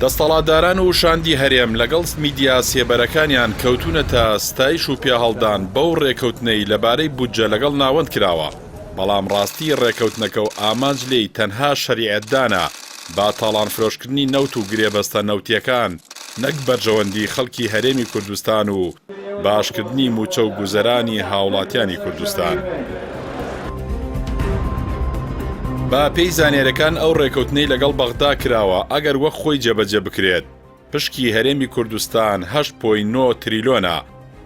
دەسەڵاتداران و شاندی هەرێم لەگەڵ میدیا سێبەرەکانیان کەوتونەتە ستایش و پێهەڵدان بەو ڕێکەوتنەی لەبارەی بودجە لەگەڵ ناوەند کراوە. بەڵام ڕاستی ڕێکەوتنەکە و ئامانج لێی تەنها شەریعەتدانە با تاڵان فرۆشکردنی نەوت و گرێبەستە نەوتیەکان نەک بەرژەوەندی خەڵکی هەرێمی کوردستان و باشکردنی موچە و گوزەرانی هاوڵاتیانی کوردستان. با پێی زانێرەکان ئەو ڕێکەوتنەی لەگەڵ بەغدا کراوە ئەگەر وەک خۆی جێبەجێ بکرێت پشکی هەرێمی کوردستان 8.9 تریلۆنە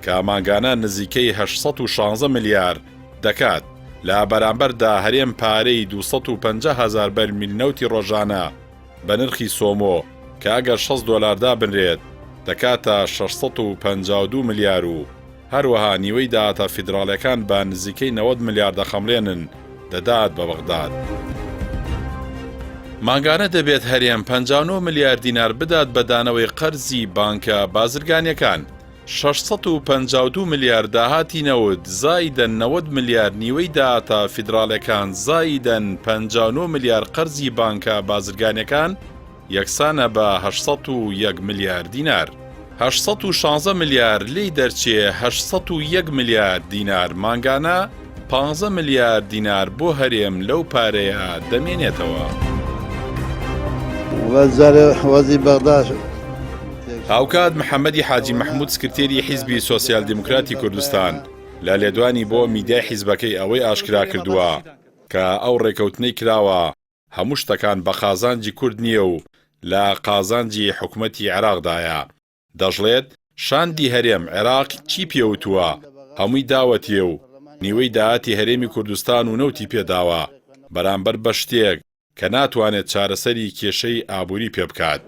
کە ماگانە نزیکەی 816 ملیار دەکات لە بەرامبەردا هەرێم پارەی 250,000 بەرمیل نەوتی ڕۆژانە بە نرخی سۆمۆ کە ئەگەر $6 بنرێت دەکاتە 652 ملیار و هەروەها نیوەی داهاتە فیدراڵیەکان بە نزیکەی 90 ملیار دەخەمڵێنن دەدات بە بەغداد. ماگانە دەبێت هەرێم 59 ملیار دینار بدات بە دانەوەی قەرزی بانکە بازرگانیەکان، 652 ملیار داهاتی نەوت زایدەن 90 ملیار نیوەی داهاتە فیدراڵیەکان زایدەن 59 ملیار قەرزی بانکە بازرگانیەکان یەکسانە بە 801 ملیار دینار. 816 ملیار لی دەرچێ 801 ملیار دینار ماگانە 15 ملیار دینار بۆ هەرێم لەو پارەیە دەمێنێتەوە. وەزی بەغداش هاوکات محەممەدی حاجی مەحموود سکرتێری حیزبی سۆسیال دیموکراتی کوردستان لە لێدوانی بۆ میدیای حیزبەکەی ئەوەی ئاشکرا کردووە کە ئەو ڕێکەوتنەی کراوە هەموو شتەکان بە قازانجی کورد نییە و لە قازانجی حکوومەتی عێراقدایە. دەژڵێت شاندی هەرێم عێراق چی پێوتووە هەمووی داوەتیە و نیوەی داهاتی هەرێمی کوردستان و نەوتی پێداوە بەرامبەر بە شتێک کە ناتوانێت چارەسەری کێشەی ئابووری پێ بکات.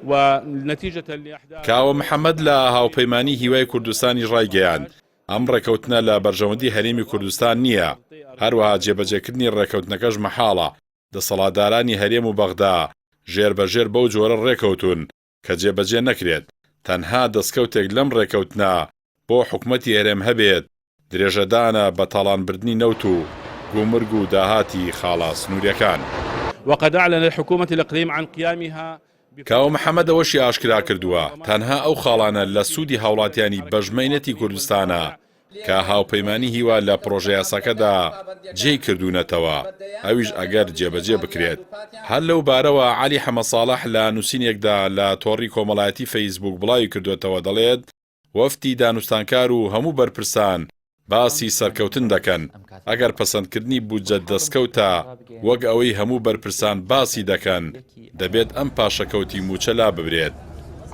کاوە محەممەد لە هاوپەیمانی هیوای کوردستانی ڕایگەیاند ئەم ڕێکەوتنە لە بەرژەوەندی هەرێمی کوردستان نییە، هەروەها جێبەجێکردنی ڕێکەوتنەکەش مەحاڵە. دەسەڵاتدارانی هەرێم و بەغدا ژێربەژێر بەو جۆرە ڕێکەوتون کە جێبەجێ نەکرێت. تەنها دەستکەوتێک لەم ڕێکەوتنە بۆ حکوومەتی هەرێم هەبێت درێژەدانە بە تاڵانبردنی نەوت و گومرگ و داهاتی خاڵا سنووریەکان. وقد أعلن الحكومة الإقليم عن قيامها کاوە محەممەد ئەوەشی ئاشکرا کردووە تەنها ئەو خاڵانە لە سوودی هاوڵاتیانی بەژمەینەتی کوردستانە کە هاوپەیمانی هیوا لە پرۆژە یاساکەدا جێی کردوونەتەوە ئەویش ئەگەر جێبەجێ بکرێت. هەر لەو بارەوە عەلی حەمەساڵح لە نووسینێکدا لە تۆڕی کۆمەڵایەتی فەیسبوک بڵاوی کردوێتەوە دەڵێت وەفتی دانوستانکار و هەموو بەرپرسان باسی سەرکەوتن دەکەن ئەگەر پەسەندکردنی بودجە دەستکەوتە وەک ئەوەی هەموو بەرپرسان باسی دەکەن دەبێت ئەم پاشەکەوتی موچە لا ببرێت.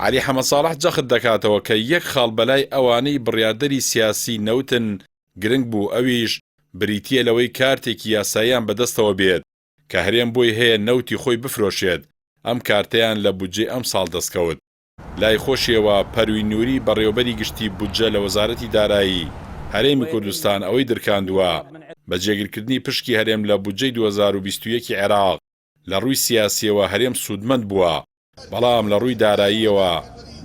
عەلی حەمەساڵح جەخت دەکاتەوە کە یەک خاڵ بەلای ئەوانەی بڕیاردەری سیاسی نەوتن گرنگ بوو ئەویش بریتیە لەوەی کارتێکی یاساییان بەدەستەوە بێت کە هەرێم بۆی هەیە نەوتی خۆی بفرۆشێت. ئەم کارتەیان لە بودجێ ئەم ساڵ دەستکەوت. لای خۆشیەوە پەروی نووری بەڕێوەبەری گشتی بودجە لە وەزارەتی دارایی هەرێمی کوردستان ئەوەی درکاندووە بە جێگیرکردنی پشکی هەرێم لە بودجەی 2021 عێراق لە ڕووی سیاسیەوە هەرێم سوودمەند بووە، بەڵام لە ڕووی داراییەوە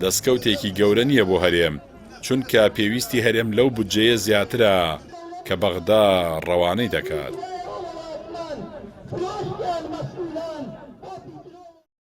دەستکەوتێکی گەورە نییە بۆ هەرێم چونکە پێویستی هەرێم لەو بودجەیە زیاترە کە بەغدا ڕەوانەی دەکات.